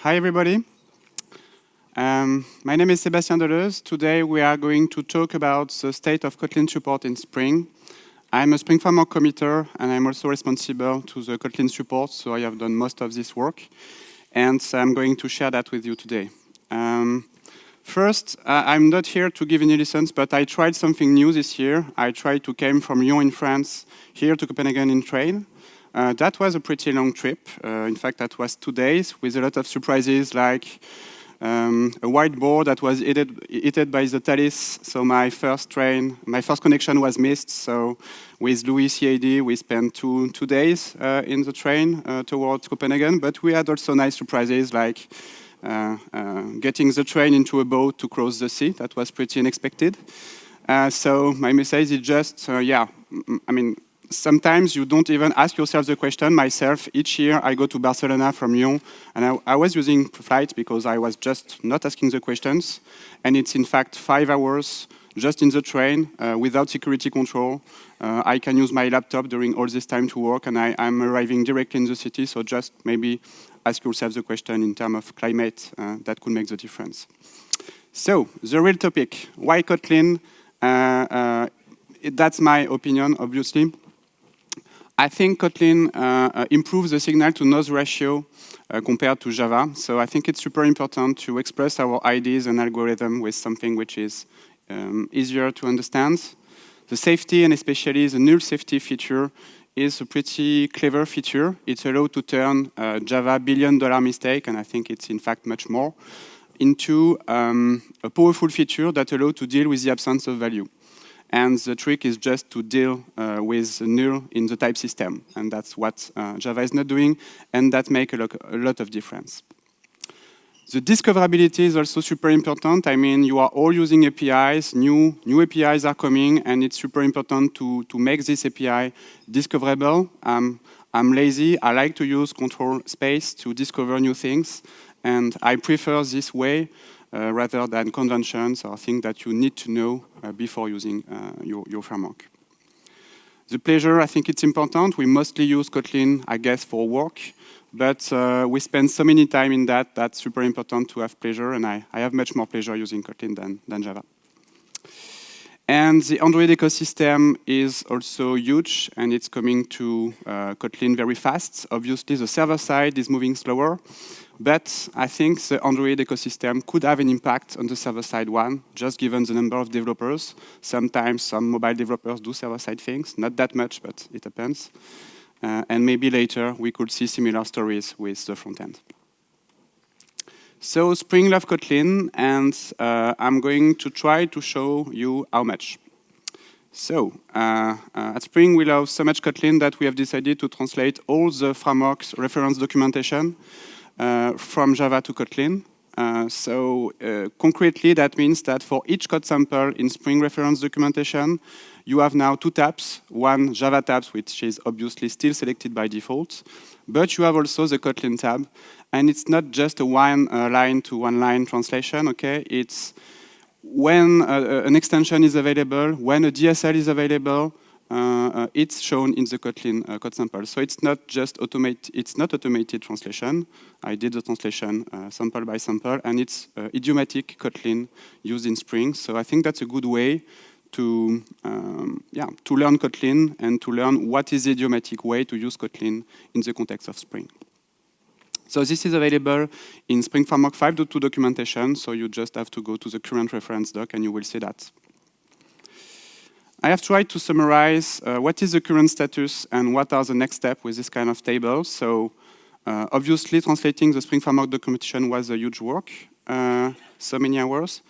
Hi, everybody. My name is Sebastien Deleuze. Today, we are going to talk about the state of Kotlin support in Spring. I'm a Spring Framework committer, and I'm also responsible to the Kotlin support, so I have done most of this work. And I'm going to share that with you today. First, I'm not here to give any lessons, but I tried something new this year. I tried to come from Lyon in France here to Copenhagen in train. That was a pretty long trip. In fact, that was 2 days with a lot of surprises, like a whiteboard that was hit by the Thalys. So my first connection was missed. So with Louis CAD, we spent two days in the train towards Copenhagen. But we had also nice surprises, like getting the train into a boat to cross the sea. That was pretty unexpected. So my message is just, sometimes you don't even ask yourself the question. Myself, each year I go to Barcelona from Lyon, and I was using flight because I was just not asking the questions. And it's in fact 5 hours just in the train without security control. I can use my laptop during all this time to work, and I'm arriving directly in the city. So just maybe ask yourself the question in terms of climate that could make the difference. So the real topic, why Kotlin? That's my opinion, obviously. I think Kotlin improves the signal-to-noise ratio compared to Java. So I think it's super important to express our ideas and algorithm with something which is easier to understand. The safety, and especially the null safety feature, is a pretty clever feature. It's allowed to turn Java billion-dollar mistake, and I think it's in fact much more, into a powerful feature that allows to deal with the absence of value. And the trick is just to deal with null in the type system. And that's what Java is not doing, and that makes a lot of difference. The discoverability is also super important. I mean, you are all using APIs, new APIs are coming, and it's super important to make this API discoverable. I'm lazy, I like to use control space to discover new things, and I prefer this way rather than conventions or things that you need to know before using your framework. The pleasure, I think it's important. We mostly use Kotlin, I guess, for work, but we spend so many time in that's super important to have pleasure, and I have much more pleasure using Kotlin than Java. And the Android ecosystem is also huge, and it's coming to Kotlin very fast. Obviously, the server side is moving slower, but I think the Android ecosystem could have an impact on the server-side one, just given the number of developers. Sometimes some mobile developers do server-side things, not that much, but it happens. And maybe later we could see similar stories with the front end. So Spring loves Kotlin, and I'm going to try to show you how much. So at Spring, we love so much Kotlin that we have decided to translate all the framework's reference documentation from Java to Kotlin. Concretely, that means that for each code sample in Spring reference documentation, you have now 2 tabs, one Java tab, which is obviously still selected by default, but you have also the Kotlin tab, and it's not just a one-line-to-one-line translation, okay? It's when an extension is available, when a DSL is available, it's shown in the Kotlin code sample. So it's not just automated translation. I did the translation sample by sample, and it's idiomatic Kotlin used in Spring. So I think that's a good way to learn Kotlin and to learn what is the idiomatic way to use Kotlin in the context of Spring. So this is available in Spring Framework 5.2 documentation. So you just have to go to the current reference doc, and you will see that. I have tried to summarize what is the current status and what are the next steps with this kind of table. So obviously, translating the Spring Framework documentation was a huge work, so many hours.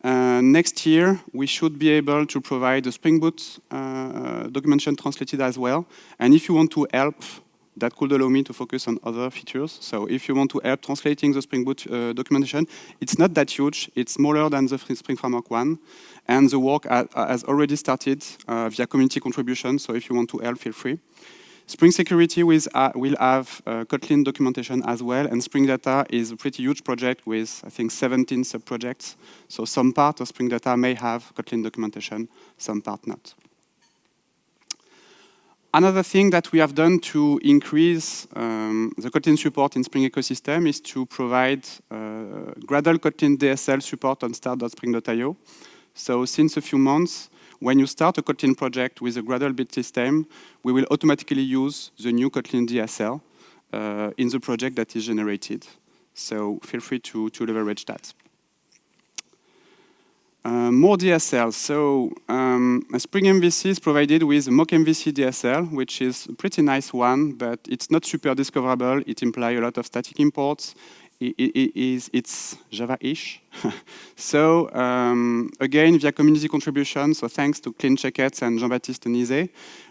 Next year, we should be able to provide the Spring Boot documentation translated as well. And if you want to help, that could allow me to focus on other features. So if you want to help translating the Spring Boot documentation, it's not that huge. It's smaller than the Spring Framework one. And the work has already started via community contribution. So if you want to help, feel free. Spring Security will have Kotlin documentation as well. And Spring Data is a pretty huge project with, I think, 17 sub-projects. So some part of Spring Data may have Kotlin documentation, some part not. Another thing that we have done to increase the Kotlin support in Spring ecosystem is to provide Gradle Kotlin DSL support on start.spring.io. So since a few months, when you start a Kotlin project with a Gradle build system, we will automatically use the new Kotlin DSL in the project that is generated. So feel free to leverage that. More DSL. So Spring MVC is provided with MockMvc DSL, which is a pretty nice one, but it's not super discoverable. It implies a lot of static imports. It's Java-ish. So again, via community contribution, so thanks to Clean Checkets and Jean-Baptiste Nizet,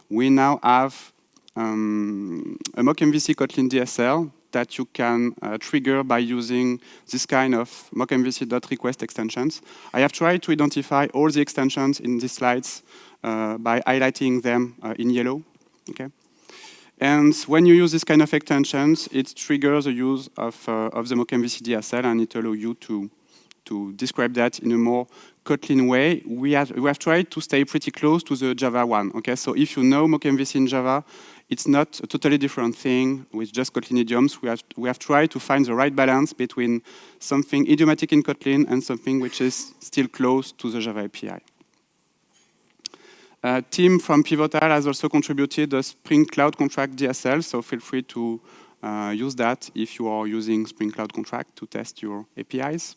we now have a MockMvc Kotlin DSL that you can trigger by using this kind of mockmvc.request extensions. I have tried to identify all the extensions in these slides by highlighting them in yellow. Okay. And when you use this kind of extensions, it triggers the use of the MockMvc DSL, and it allows you to describe that in a more Kotlin way. We have tried to stay pretty close to the Java one. Okay, so if you know MockMvc in Java, it's not a totally different thing with just Kotlin idioms. We have tried to find the right balance between something idiomatic in Kotlin and something which is still close to the Java API. Team from Pivotal has also contributed a Spring Cloud Contract DSL, so feel free to use that if you are using Spring Cloud Contract to test your APIs.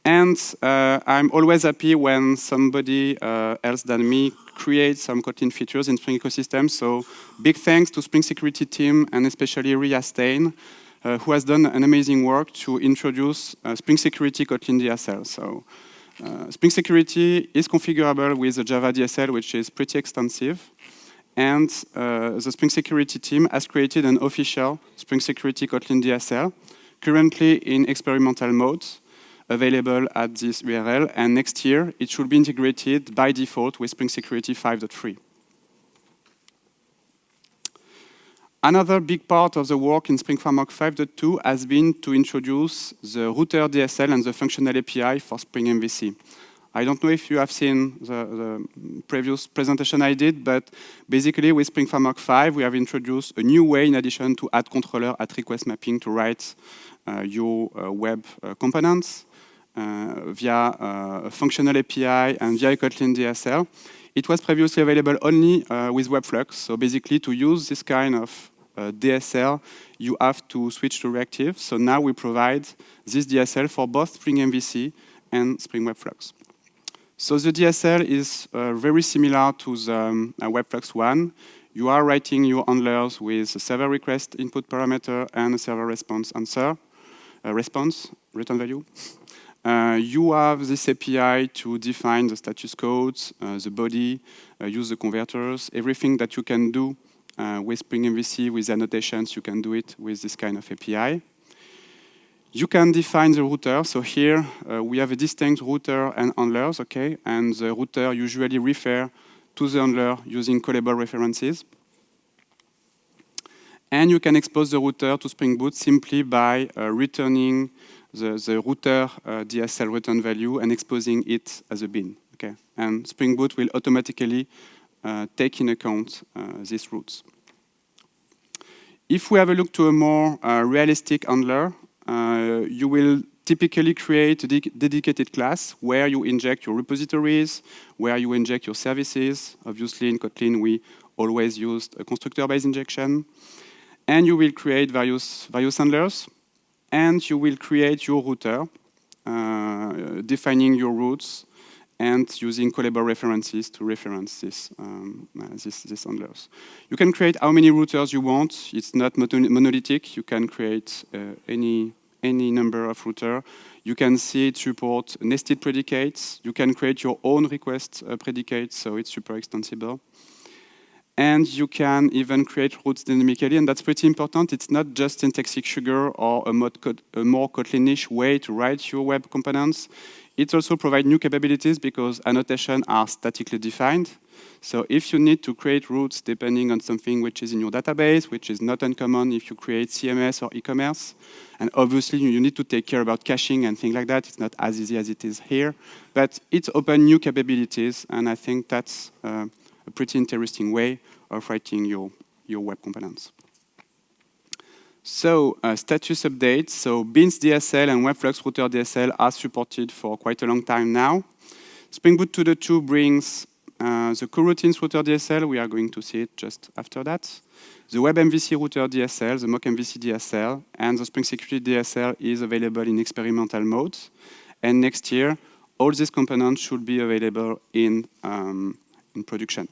And I'm always happy when somebody else than me creates some Kotlin features in Spring ecosystem. So big thanks to Spring Security team and especially Ria Stein, who has done an amazing work to introduce Spring Security Kotlin DSL. So Spring Security is configurable with the Java DSL, which is pretty extensive. And the Spring Security team has created an official Spring Security Kotlin DSL, currently in experimental mode, available at this URL, and next year it should be integrated by default with Spring Security 5.3. Another big part of the work in Spring Framework 5.2 has been to introduce the router DSL and the functional API for Spring MVC. I don't know if you have seen the previous presentation I did, but basically with Spring Framework 5, we have introduced a new way, in addition to add controller at request mapping, to write your web components via a functional API and via Kotlin DSL. It was previously available only with WebFlux. So basically, to use this kind of DSL, you have to switch to reactive. So now we provide this DSL for both Spring MVC and Spring WebFlux. So the DSL is very similar to the WebFlux one. You are writing your handlers with a server request input parameter and a server response answer, response, return value. You have this API to define the status codes, the body, use the converters, everything that you can do with Spring MVC with annotations, you can do it with this kind of API. You can define the router. So here we have a distinct router and handlers, okay? And the router usually refer to the handler using callable references. And you can expose the router to Spring Boot simply by returning the router DSL return value and exposing it as a bin, okay? And Spring Boot will automatically take in account these routes. If we have a look to a more realistic handler, you will typically create a dedicated class where you inject your repositories, where you inject your services. Obviously, in Kotlin, we always used a constructor-based injection. And you will create various handlers. And you will create your router, defining your routes, and using callable references to reference these handlers. You can create how many routers you want. It's not monolithic. You can create any number of routers. You can see it support nested predicates. You can create your own request predicates, so it's super extensible. And you can even create routes dynamically, and that's pretty important. It's not just syntactic sugar or a more Kotlinish way to write your web components. It also provides new capabilities because annotations are statically defined. So if you need to create routes depending on something which is in your database, which is not uncommon if you create CMS or e-commerce, and obviously you need to take care about caching and things like that. It's not as easy as it is here, but it opens new capabilities, and I think that's a pretty interesting way of writing your web components. So status updates. So Beans DSL and WebFlux Router DSL are supported for quite a long time now. Spring Boot 2.2 brings the Coroutines Router DSL. We are going to see it just after that. The WebMvc Router DSL, the MockMvc DSL, and the Spring Security DSL is available in experimental mode. And next year, all these components should be available in production.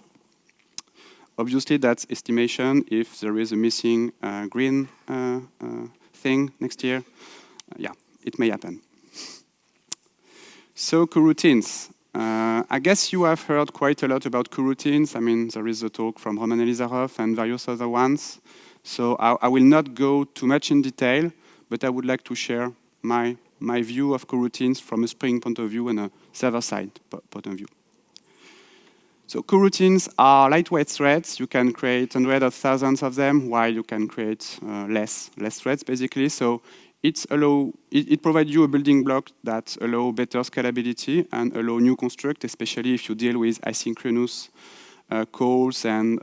Obviously, that's estimation. If there is a missing green thing next year, yeah, it may happen. So Coroutines. I guess you have heard quite a lot about Coroutines. I mean, there is a talk from Roman Elizarov and various other ones. So I will not go too much in detail, but I would like to share my view of Coroutines from a Spring point of view and a server-side point of view. So coroutines are lightweight threads. You can create hundreds of thousands of them, while you can create less threads, basically. So it provides you a building block that allows better scalability and allow new construct, especially if you deal with asynchronous calls and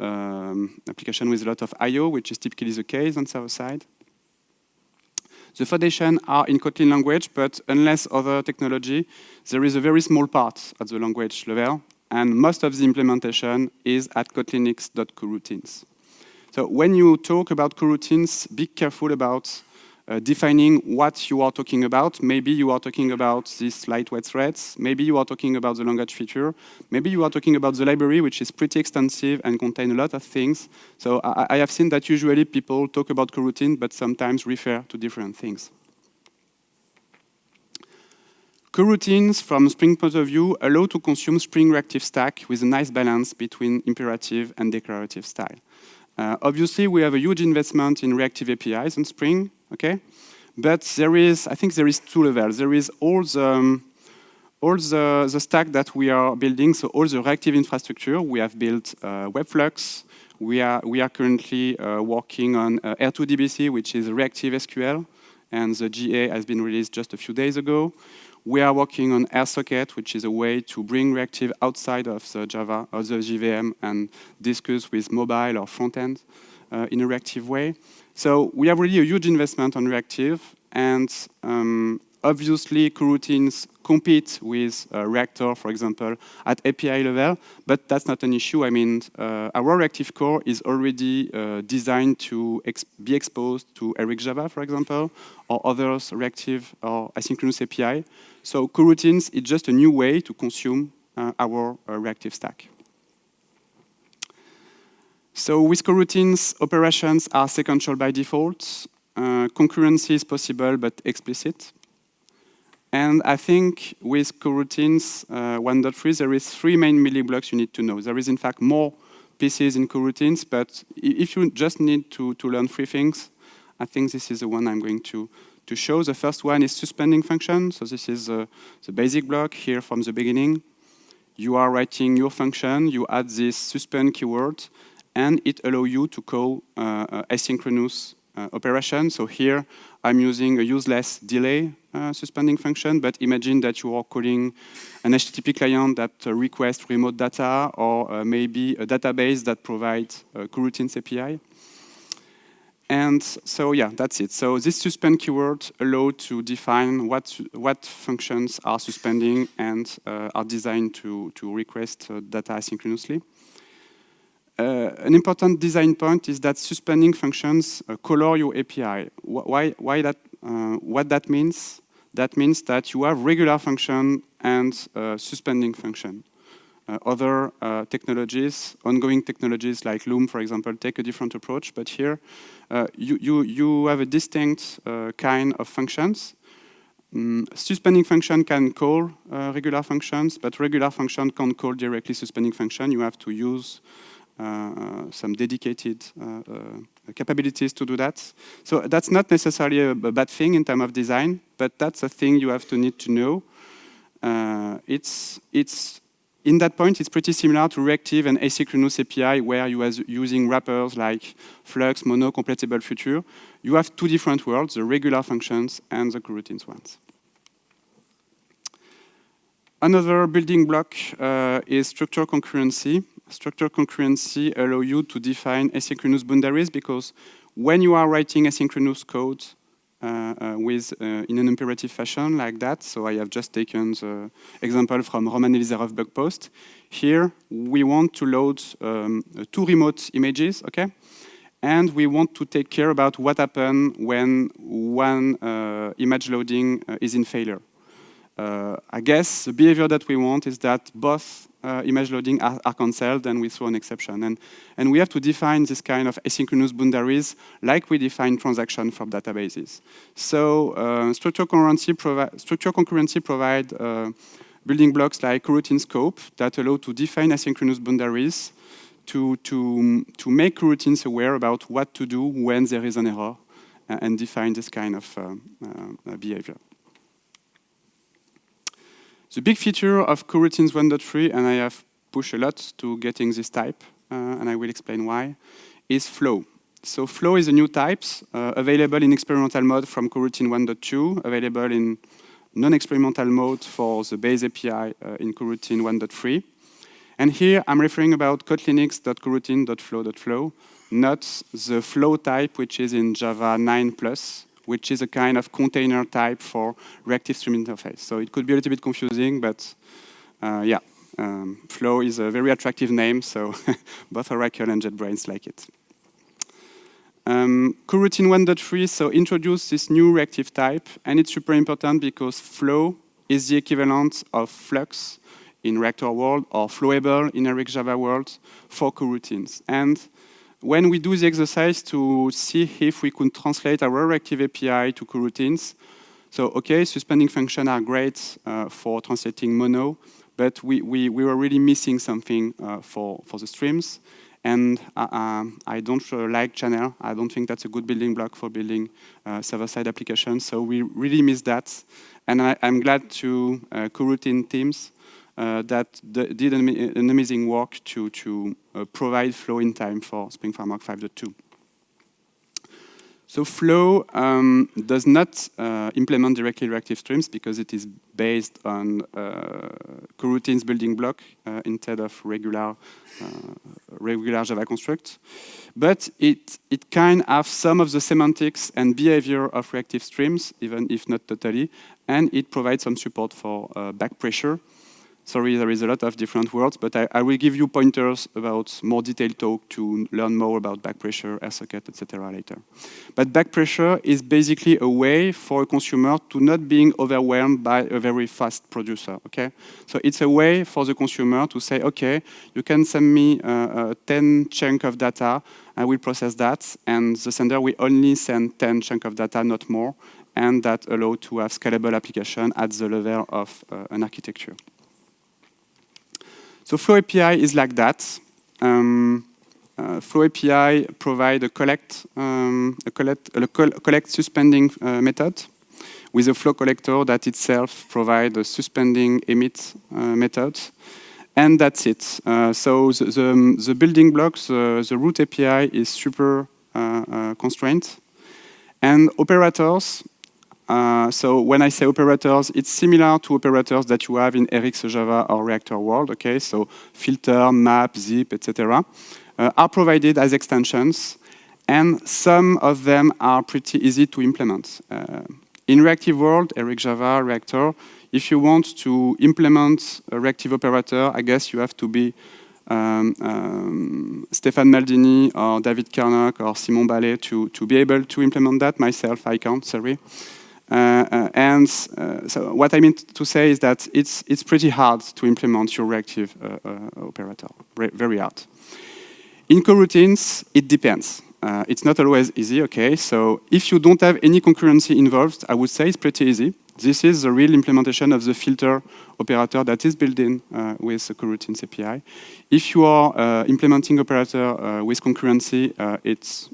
application with a lot of I/O, which is typically the case on server side. The foundations are in Kotlin language, but unless other technology, there is a very small part at the language level, and most of the implementation is at kotlinx.coroutines. So when you talk about coroutines, be careful about defining what you are talking about. Maybe you are talking about these lightweight threads. Maybe you are talking about the language feature. Maybe you are talking about the library, which is pretty extensive and contains a lot of things. So I have seen that usually people talk about coroutine, but sometimes refer to different things. Coroutines, from Spring point of view, allow to consume Spring reactive stack with a nice balance between imperative and declarative style. Obviously, we have a huge investment in reactive APIs on Spring, okay? But I think there is two levels. There is all the stack that we are building, so all the reactive infrastructure. We have built WebFlux. We are currently working on R2DBC, which is reactive SQL, and the GA has been released just a few days ago. We are working on RSocket, which is a way to bring reactive outside of the Java or the JVM and discuss with mobile or front-end in a reactive way. So we have really a huge investment on reactive, and obviously coroutines compete with Reactor, for example, at API level, but that's not an issue. I mean, our reactive core is already designed to be exposed to Eric Java, for example, or others reactive or asynchronous API. So coroutines is just a new way to consume our reactive stack. So with coroutines, operations are sequential by default. Concurrency is possible, but explicit. And I think with coroutines 1.3, there is 3 main building blocks you need to know. There is, in fact, more pieces in coroutines, but if you just need to learn 3 things, I think this is the one I'm going to show. The first one is suspending function. So this is the basic block here from the beginning. You are writing your function, you add this suspend keyword, and it allows you to call asynchronous operation. So here I'm using a useless delay suspending function, but imagine that you are calling an HTTP client that requests remote data, or maybe a database that provides a coroutines API. And so yeah, that's it. So this suspend keyword allows to define what functions are suspending and are designed to request data asynchronously. An important design point is that suspending functions color your API. Why that? What that means? That means that you have regular function and suspending function. Other technologies, ongoing technologies like Loom, for example, take a different approach. But here, you have a distinct kind of functions. Suspending function can call regular functions, but regular function can't call directly suspending function. You have to use some dedicated capabilities to do that. So that's not necessarily a bad thing in terms of design, but that's a thing you have to need to know. In that point, it's pretty similar to reactive and asynchronous API, where you are using wrappers like Flux, Mono, completable future. You have 2 different worlds, the regular functions and the coroutines ones. Another building block is structure concurrency. structure concurrency allow you to define asynchronous boundaries, because when you are writing asynchronous code in an imperative fashion like that, so I have just taken the example from Roman Elizarov blog post. Here, we want to load 2 remote images, okay? And we want to take care about what happens when one image loading is in failure. I guess the behavior that we want is that both image loading are cancelled and we throw an exception. And we have to define this kind of asynchronous boundaries like we define transactions from databases. So structure concurrency provide building blocks like coroutine scope that allow to define asynchronous boundaries to make coroutines aware about what to do when there is an error and define this kind of behavior. The big feature of Coroutines 1.3, and I have pushed a lot to getting this type, and I will explain why, is flow. So flow is a new type available in experimental mode from Coroutine 1.2, available in non-experimental mode for the base API in Coroutine 1.3. And here I'm referring about kotlinx.coroutine.flow.flow, not the flow type which is in Java 9+, which is a kind of container type for reactive stream interface. So it could be a little bit confusing, but Flow is a very attractive name, so both Oracle and JetBrains like it. Coroutine 1.3 so introduced this new reactive type, and it's super important because Flow is the equivalent of Flux in Reactor world or Flowable in Eric Java world for coroutines. And when we do the exercise to see if we could translate our reactive API to coroutines, so okay, suspending functions are great for translating mono, but we were really missing something for the streams. And I don't like channel. I don't think that's a good building block for building server-side applications. So we really miss that. And I'm glad to coroutine teams that did an amazing work to provide Flow in time for Spring Framework 5.2. So Flow does not implement directly reactive streams because it is based on coroutines building block instead of regular Java construct. But it can have some of the semantics and behavior of reactive streams, even if not totally, and it provides some support for back pressure. Sorry, there is a lot of different words, but I will give you pointers about more detailed talk to learn more about back pressure, RSocket, etc. later. But back pressure is basically a way for a consumer to not being overwhelmed by a very fast producer, okay? So it's a way for the consumer to say, okay, you can send me 10 chunk of data, I will process that, and the sender will only send 10 chunk of data, not more, and that allow to have scalable application at the level of an architecture. So Flow API is like that. Flow API provide a collect suspending method with a flow collector that itself provide a suspending emit method, and that's it. So the building blocks, the root API is super constrained, and operators. So when I say operators, it's similar to operators that you have in Eric's Java or Reactor world, okay? So filter, map, zip, etc. Are provided as extensions, and some of them are pretty easy to implement. In Reactive world, Eric Java, Reactor, if you want to implement a reactive operator, I guess you have to be Stéphane Maldini or David Kernok or Simon Ballet to be able to implement that. Myself, I can't, sorry. So what I mean to say is that it's pretty hard to implement your reactive operator, very hard. In coroutines, it depends. It's not always easy, okay? So if you don't have any concurrency involved, I would say it's pretty easy. This is the real implementation of the filter operator that is built in with the coroutines API. If you are implementing operator with concurrency, it's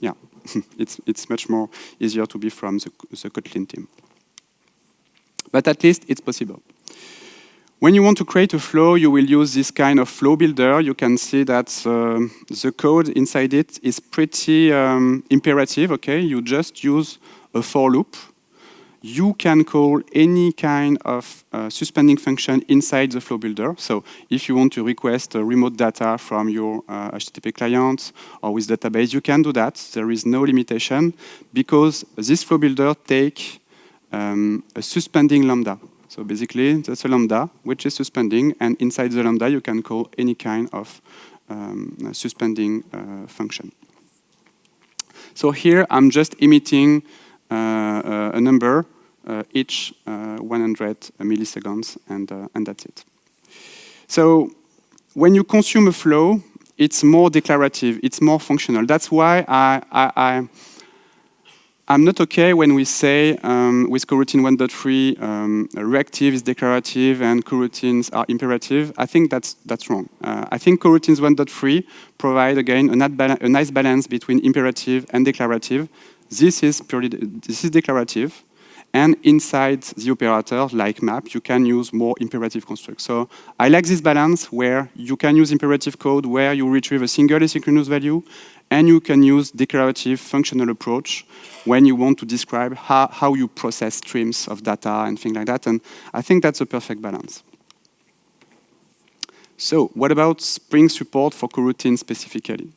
much more easier to be from the Kotlin team. But at least it's possible. When you want to create a flow, you will use this kind of flow builder. You can see that the code inside it is pretty imperative, okay? You just use a for loop. you can call any kind of suspending function inside the flow builder. So if you want to request remote data from your HTTP client or with database, you can do that. There is no limitation because this flow builder takes a suspending lambda. So basically, that's a lambda which is suspending, and inside the lambda, you can call any kind of suspending function. So here, I'm just emitting a number each 100 milliseconds, and that's it. So when you consume a flow, it's more declarative, it's more functional. That's why I'm not okay when we say with coroutine 1.3 reactive is declarative and coroutines are imperative. I think that's wrong. I think coroutines 1.3 provide again a nice balance between imperative and declarative. This is declarative, and inside the operator, like map, you can use more imperative constructs. So I like this balance where you can use imperative code where you retrieve a single asynchronous value, and you can use declarative functional approach when you want to describe how you process streams of data and things like that. And I think that's a perfect balance. So what about Spring support for coroutines specifically?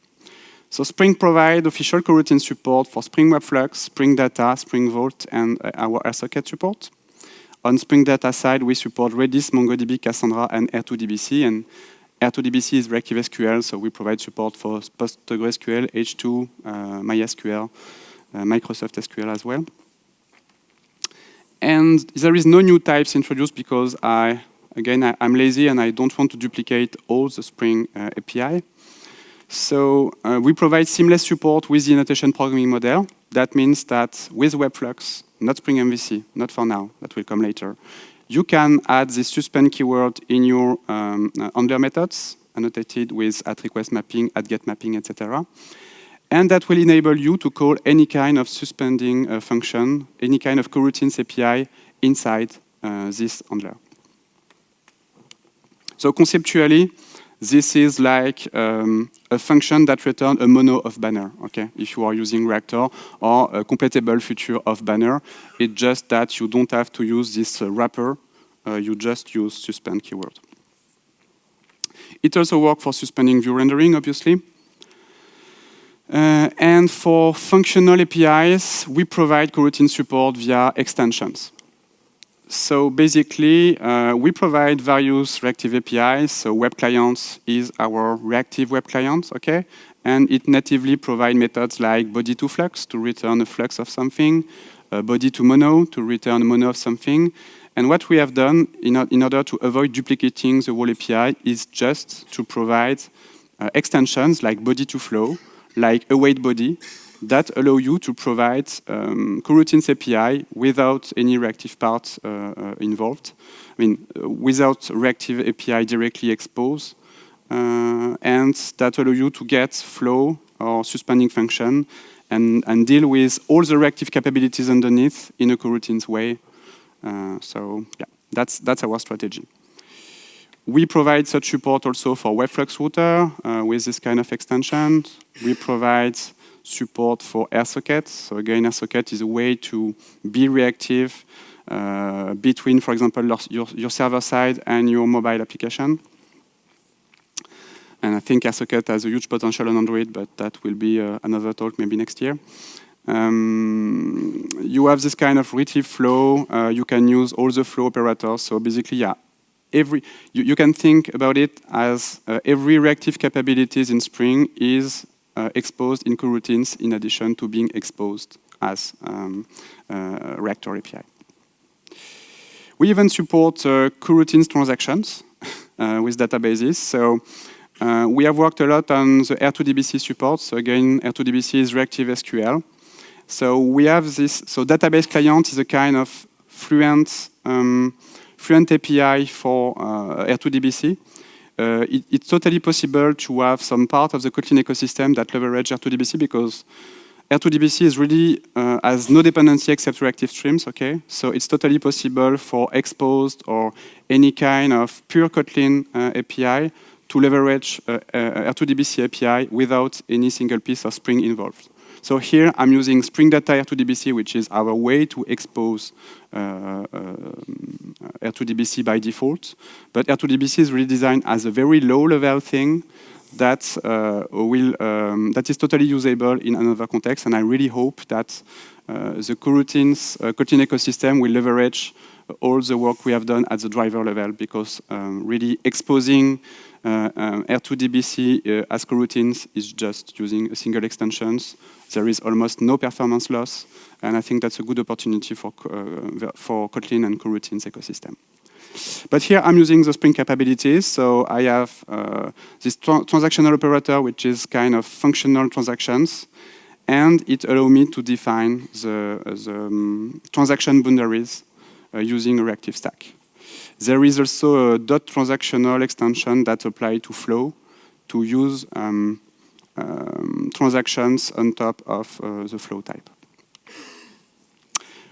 So Spring provides official coroutine support for Spring WebFlux, Spring Data, Spring Vault, and our RSocket support. On Spring Data side, we support Redis, MongoDB, Cassandra, and R2DBC. And R2DBC is reactive SQL, so we provide support for PostgreSQL, H2, MySQL, Microsoft SQL as well. And there is no new types introduced because I'm lazy and I don't want to duplicate all the Spring API. So we provide seamless support with the annotation programming model. That means that with WebFlux, not Spring MVC, not for now, that will come later, you can add the suspend keyword in your handler methods, annotated with @request mapping, @get mapping, etc. And that will enable you to call any kind of suspending function, any kind of coroutines API inside this handler. So conceptually, this is like a function that returns a mono of banner, okay? If you are using Reactor or a compatible feature of banner, it's just that you don't have to use this wrapper, you just use suspend keyword. It also works for suspending view rendering, obviously. And for functional APIs, we provide coroutine support via extensions. So basically, we provide various reactive APIs. So web clients is our reactive web client, okay? And it natively provides methods like body to flux to return a flux of something, body to mono to return a mono of something. And what we have done in order to avoid duplicating the whole API is just to provide extensions like body to flow, like await body, that allow you to provide coroutines API without any reactive part involved. I mean, without reactive API directly exposed, and that allow you to get flow or suspending function and deal with all the reactive capabilities underneath in a coroutines way. So yeah, that's our strategy. We provide such support also for WebFlux router with this kind of extension. We provide support for RSocket. So again, RSocket is a way to be reactive between, for example, your server side and your mobile application. And I think RSocket has a huge potential on Android, but that will be another talk maybe next year. You have this kind of retrieve flow. You can use all the flow operators. So basically, yeah, you can think about it as every reactive capabilities in Spring is exposed in coroutines in addition to being exposed as Reactor API. We even support coroutines transactions with databases. So we have worked a lot on the R2DBC support. So again, R2DBC is reactive SQL. So we have this. So database client is a kind of fluent API for R2DBC. It's totally possible to have some part of the Kotlin ecosystem that leverage R2DBC because R2DBC is really has no dependency except reactive streams. Okay, so it's totally possible for exposed or any kind of pure Kotlin API to leverage R2DBC API without any single piece of Spring involved. So here I'm using Spring Data R2DBC, which is our way to expose R2DBC by default. But R2DBC is really designed as a very low-level thing that that is totally usable in another context. And I really hope that the Coroutines Kotlin ecosystem will leverage all the work we have done at the driver level, because really exposing R2DBC as coroutines is just using a single extensions. There is almost no performance loss, and I think that's a good opportunity for Kotlin and coroutines ecosystem. But here I'm using the Spring capabilities, so I have this transactional operator, which is kind of functional transactions, and it allows me to define the transaction boundaries using a reactive stack. There is also a .transactional extension that applies to Flow to use transactions on top of the Flow type.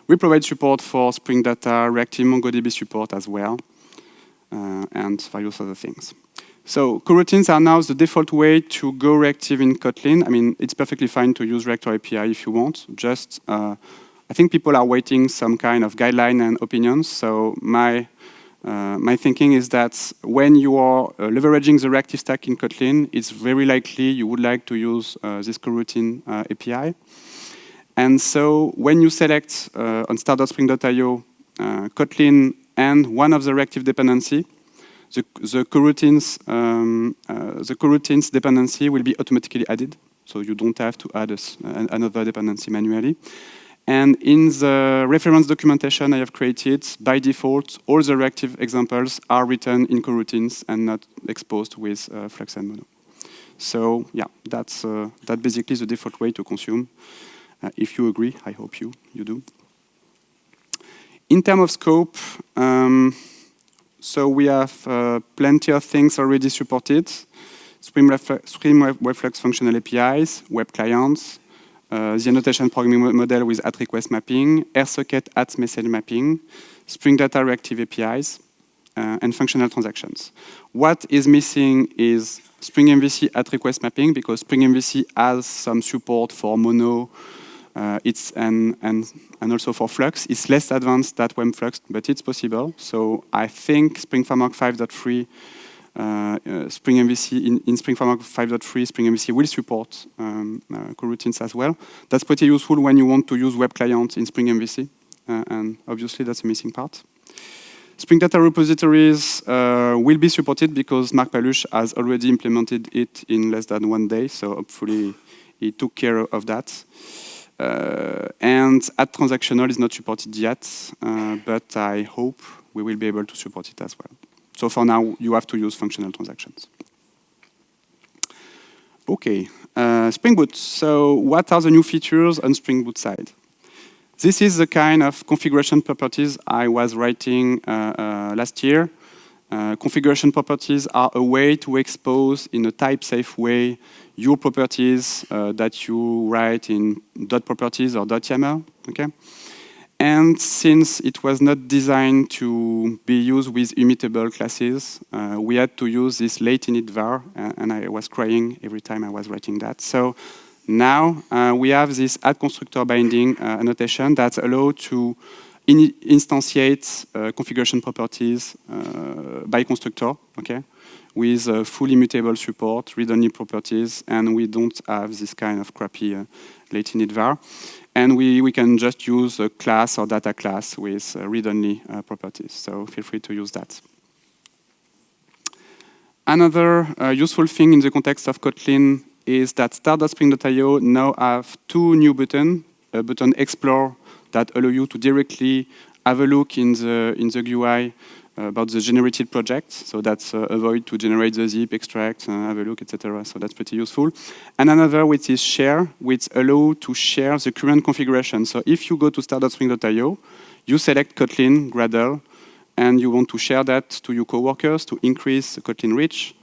We provide support for Spring Data, reactive MongoDB support as well, and various other things. So coroutines are now the default way to go reactive in Kotlin. I mean, it's perfectly fine to use Reactor API if you want. Just, I think people are waiting some kind of guideline and opinions. So my thinking is that when you are leveraging the reactive stack in Kotlin, it's very likely you would like to use this coroutine API. And so when you select on start.spring.io Kotlin and one of the reactive dependency, the coroutines dependency will be automatically added. So you don't have to add another dependency manually. And in the reference documentation I have created, by default, all the reactive examples are written in coroutines and not exposed with Flux and Mono. So yeah, that's basically the default way to consume. If you agree, I hope you do. In terms of scope, so we have plenty of things already supported. Spring WebFlux functional APIs, web clients, the annotation programming model with @request mapping, RSocket @message mapping, Spring Data reactive APIs, and functional transactions. What is missing is Spring MVC @request mapping, because Spring MVC has some support for Mono, and also for Flux. It's less advanced than WebFlux, but it's possible. So I think Spring Framework 5.3, Spring MVC in Spring Framework 5.3, Spring MVC will support coroutines as well. That's pretty useful when you want to use web client in Spring MVC, and obviously that's a missing part. Spring Data repositories will be supported because Mark Paluch has already implemented it in less than 1 day, so hopefully he took care of that. And @transactional is not supported yet, but I hope we will be able to support it as well. So for now, you have to use functional transactions. Okay, Spring Boot. So what are the new features on Spring Boot side? This is the kind of configuration properties I was writing last year. Configuration properties are a way to expose in a type-safe way your properties that you write in .properties or .yaml, okay? And since it was not designed to be used with immutable classes, we had to use this late init var, and I was crying every time I was writing that. So now we have this constructor binding annotation that allows to instantiate configuration properties by constructor, okay, with full immutable support, read-only properties, and we don't have this kind of crappy late init var. And we can just use a class or data class with read-only properties, so feel free to use that. Another useful thing in the context of Kotlin is that start.spring.io now have 2 new buttons, a button Explore that allow you to directly have a look in the GUI about the generated project. So that's avoid to generate the zip, extract, have a look, etc. So that's pretty useful. And another which is share, which allow to share the current configuration. So if you go to start.spring.io, you select Kotlin Gradle, and you want to share that to your coworkers to increase the Kotlin reach,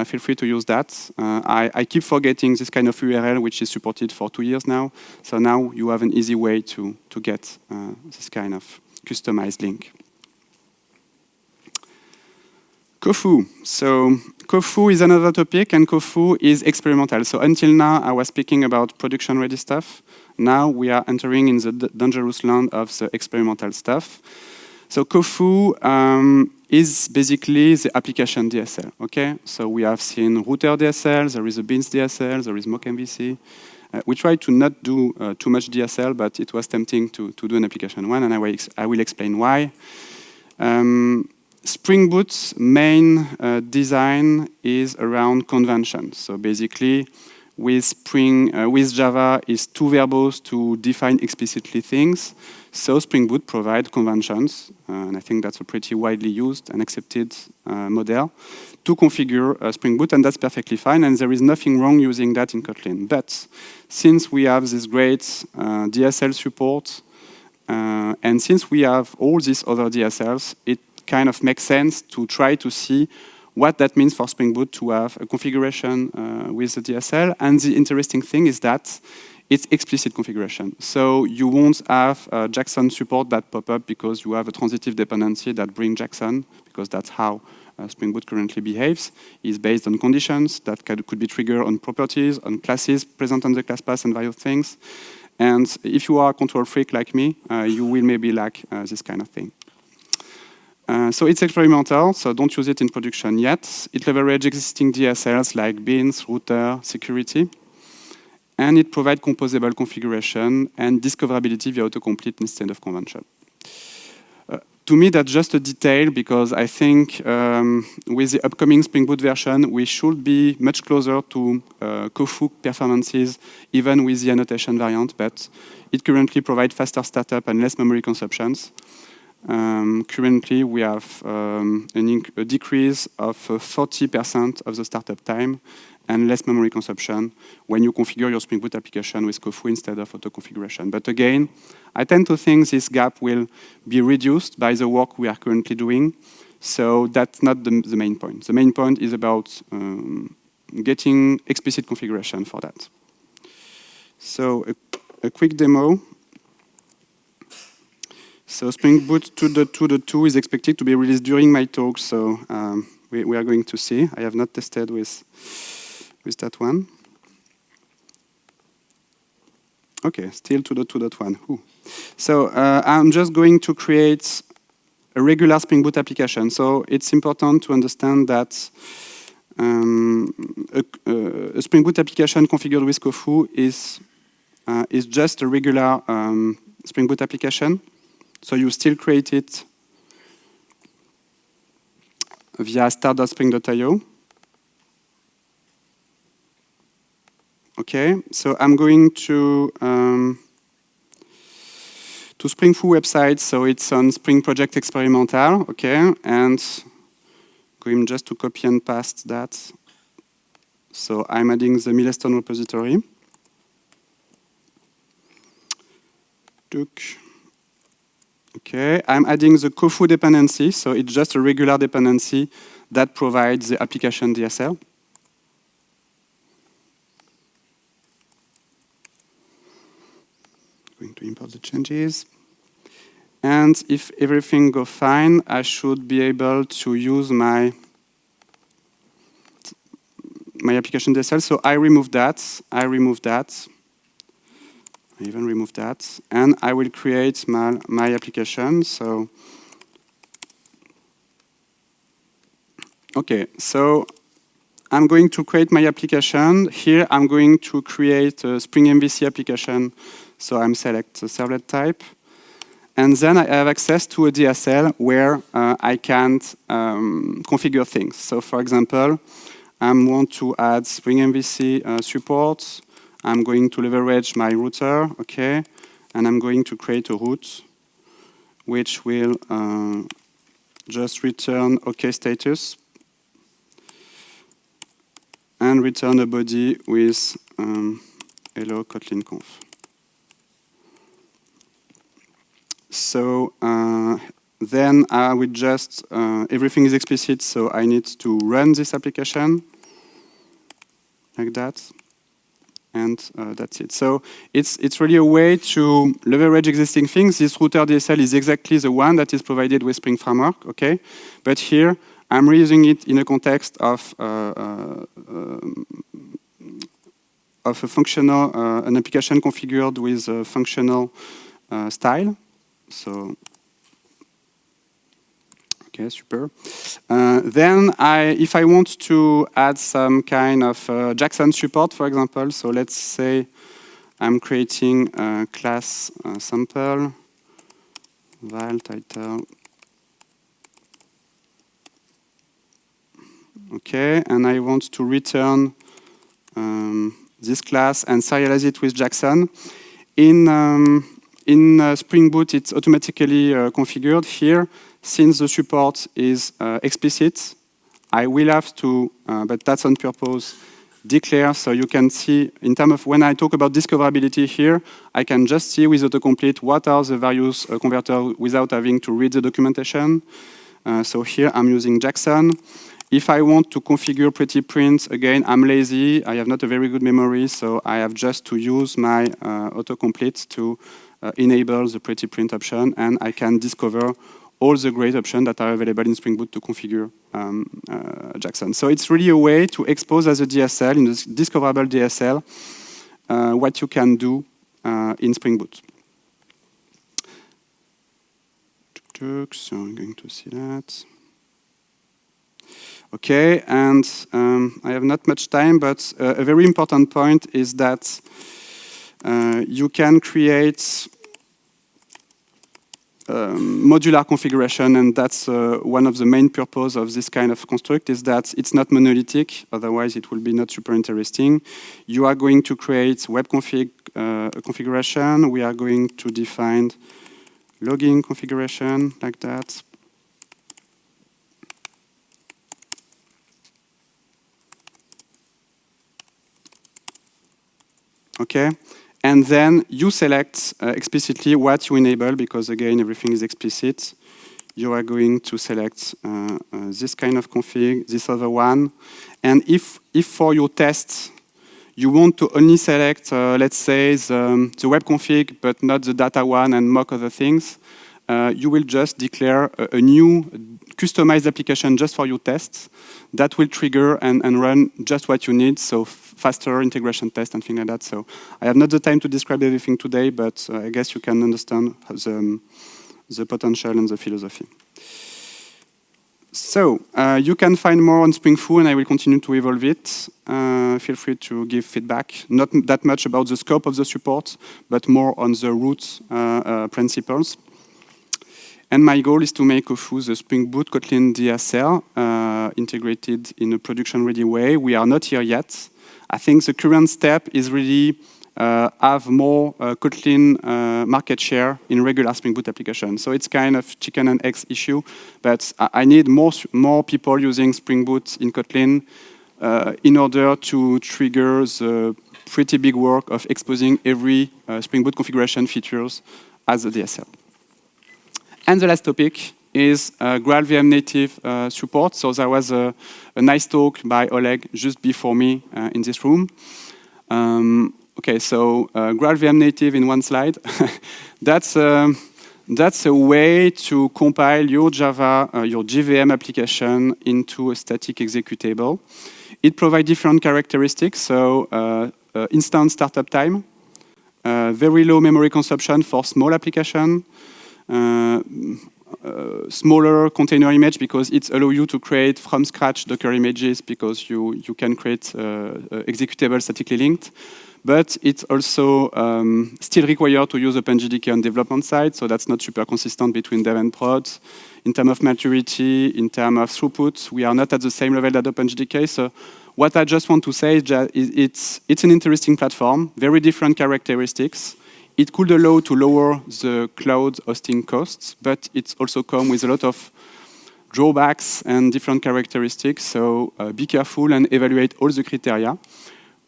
feel free to use that. I keep forgetting this kind of URL, which is supported for 2 years now. So now you have an easy way to get this kind of customized link. Kofu. So Kofu is another topic, and Kofu is experimental. So until now, I was speaking about production-ready stuff. Now we are entering in the dangerous land of the experimental stuff. So Kofu is basically the application DSL. Okay, so we have seen router DSL. There is a beans DSL. There is MockMvc. We tried to not do too much DSL, but it was tempting to do an application one, and I will explain why. Spring Boot's main design is around conventions. So basically, with Java, is two verbose to define explicitly things. So Spring Boot provides conventions, and I think that's a pretty widely used and accepted model to configure Spring Boot, and that's perfectly fine, and there is nothing wrong using that in Kotlin. But since we have this great DSL support, and since we have all these other DSLs, it kind of makes sense to try to see what that means for Spring Boot to have a configuration with the DSL. And the interesting thing is that it's explicit configuration. So you won't have Jackson support that pop up because you have a transitive dependency that brings Jackson, because that's how Spring Boot currently behaves. It's based on conditions that could be triggered on properties, on classes present on the class path and various things. And if you are a control freak like me, you will maybe lack this kind of thing. So it's experimental, so don't use it in production yet. It leverages existing DSLs like beans, router, security. And it provides composable configuration and discoverability via autocomplete instead of convention. To me, that's just a detail, because I think with the upcoming Spring Boot version, we should be much closer to Kofu performances, even with the annotation variant, but it currently provides faster startup and less memory consumptions. Currently, we have a decrease of 40% of the startup time and less memory consumption when you configure your Spring Boot application with Kofu instead of auto-configuration. But again, I tend to think this gap will be reduced by the work we are currently doing. So that's not the main point. The main point is about getting explicit configuration for that. So a quick demo. So Spring Boot 2.2 is expected to be released during my talk, so we are going to see. I have not tested with that one. Okay, still 2.2.1. So I'm just going to create a regular Spring Boot application. So it's important to understand that a Spring Boot application configured with Kofu is just a regular Spring Boot application. So you still create it via start.spring.io. Okay, so I'm going to Spring Foo website. So it's on Spring Project Experimental. Okay, and going just to copy and paste that. So I'm adding the Milestone repository. Okay, I'm adding the Kofu dependency, so it's just a regular dependency that provides the application DSL. Going to import the changes. And if everything goes fine, I should be able to use my application DSL. So I remove that, I even remove that, and I will create my application. So, okay, so I'm going to create my application. Here I'm going to create a Spring MVC application. So I'm select the servlet type. And then I have access to a DSL where I can configure things. So for example, I want to add Spring MVC support. I'm going to leverage my router, okay, and I'm going to create a route which will just return OK status and return a body with hello KotlinConf. So then I will just, everything is explicit, so I need to run this application like that. And that's it. So it's really a way to leverage existing things. This router DSL is exactly the one that is provided with Spring Framework, okay? But here, I'm reusing it in a context of a functional, an application configured with a functional style. So, okay, super. Then if I want to add some kind of Jackson support, for example, so let's say I'm creating a class sample, val title. Okay, and I want to return this class and serialize it with Jackson. In Spring Boot, it's automatically configured. Here, since the support is explicit, I will have to, but that's on purpose, declare. So you can see, in terms of when I talk about discoverability here, I can just see with autocomplete what are the various converters without having to read the documentation. So here I'm using Jackson. If I want to configure pretty print, again, I'm lazy. I have not a very good memory, so I have just to use my autocomplete to enable the pretty print option, and I can discover all the great options that are available in Spring Boot to configure Jackson. So it's really a way to expose as a DSL, in this discoverable DSL, what you can do in Spring Boot. So I'm going to see that. Okay, and I have not much time, but a very important point is that you can create modular configuration, and that's one of the main purposes of this kind of construct, is that it's not monolithic, otherwise it will be not super interesting. You are going to create web config configuration. We are going to define logging configuration like that. Okay, and then you select explicitly what you enable, because again, everything is explicit. You are going to select this kind of config, this other one. And if for your tests, you want to only select, let's say, the web config, but not the data one and mock other things, you will just declare a new customized application just for your tests that will trigger and run just what you need, so faster integration test and things like that. So I have not the time to describe everything today, but I guess you can understand the potential and the philosophy. So you can find more on Spring Foo, and I will continue to evolve it. Feel free to give feedback. Not that much about the scope of the support, but more on the root principles. And my goal is to make Kofu the Spring Boot Kotlin DSL integrated in a production-ready way. We are not here yet. I think the current step is really have more Kotlin market share in regular Spring Boot applications. So it's kind of chicken and eggs issue, but I need more people using Spring Boot in Kotlin in order to trigger the pretty big work of exposing every Spring Boot configuration features as a DSL. And the last topic is GraalVM native support. So there was a nice talk by Oleg just before me in this room. Okay, so GraalVM native in one slide. That's a way to compile your Java, your JVM application into a static executable. It provides different characteristics. So instant startup time, very low memory consumption for small application. Smaller container image, because it allows you to create from scratch Docker images, because you can create executable statically linked. But it's also still required to use OpenJDK on development side, so that's not super consistent between dev and prod. In terms of maturity, in terms of throughput, we are not at the same level that OpenJDK. So what I just want to say is that it's an interesting platform, very different characteristics. It could allow to lower the cloud hosting costs, but it also comes with a lot of drawbacks and different characteristics. So be careful and evaluate all the criteria.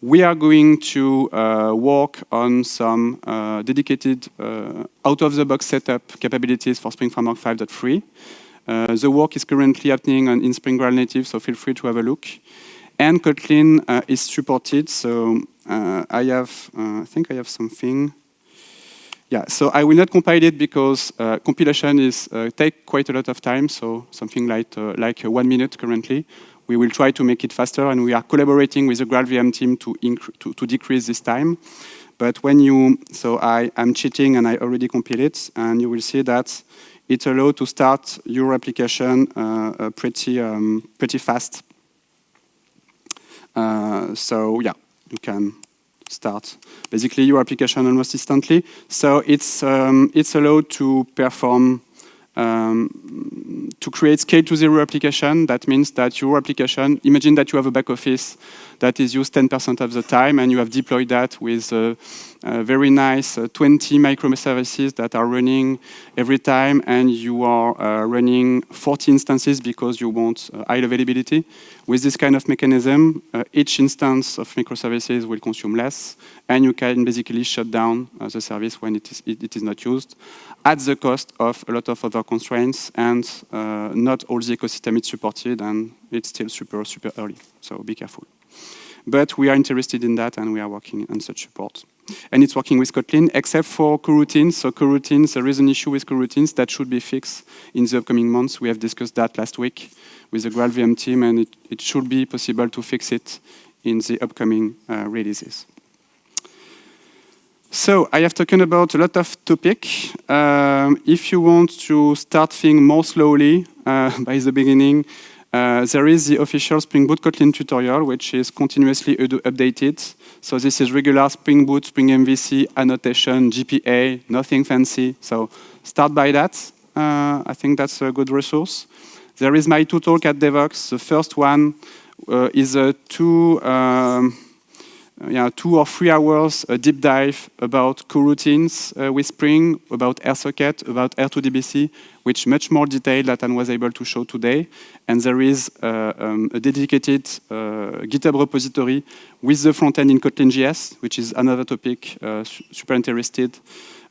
We are going to work on some dedicated out-of-the-box setup capabilities for Spring Framework 5.3. The work is currently happening in Spring Graal native, so feel free to have a look. And Kotlin is supported, so I think I have something. Yeah, so I will not compile it because compilation is take quite a lot of time, so something like 1 minute currently. We will try to make it faster, and we are collaborating with the GraalVM team to decrease this time. But when you, so I'm cheating and I already compile it, and you will see that it allows to start your application pretty fast. So yeah, you can start basically your application almost instantly. So it's allowed to perform to create scale to zero application. That means that your application, imagine that you have a back office that is used 10% of the time, and you have deployed that with a very nice 20 microservices that are running every time, and you are running 40 instances because you want high availability. With this kind of mechanism, each instance of microservices will consume less, and you can basically shut down the service when it is not used, at the cost of a lot of other constraints, and not all the ecosystem is supported, and it's still super early, so be careful. But we are interested in that, and we are working on such support. And it's working with Kotlin, except for Coroutines. So Coroutines, there is an issue with Coroutines that should be fixed in the upcoming months. We have discussed that last week with the GraalVM team, and it should be possible to fix it in the upcoming releases. So I have talked about a lot of topics. If you want to start things more slowly by the beginning, there is the official Spring Boot Kotlin tutorial, which is continuously updated. So this is regular Spring Boot, Spring MVC, annotation, GPA, nothing fancy. So start by that. I think that's a good resource. There is my 2 talks at Devoxx. The first one is a 2 or 3 hours deep dive about coroutines with Spring, about RSocket, about R2DBC, which much more detailed than I was able to show today. And there is a dedicated GitHub repository with the front end in Kotlin.js, which is another topic, super interested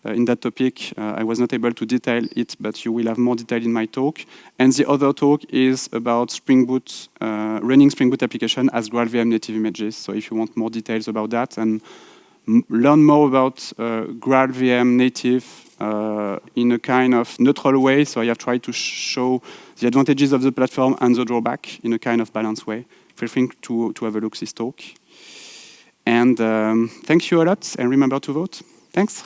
in that topic. I was not able to detail it, but you will have more detail in my talk. And the other talk is about Spring Boot, running Spring Boot application as GraalVM native images. So if you want more details about that and learn more about GraalVM native in a kind of neutral way, so I have tried to show the advantages of the platform and the drawback in a kind of balanced way. Feel free to have a look at this talk. And thank you a lot, and remember to vote. Thanks.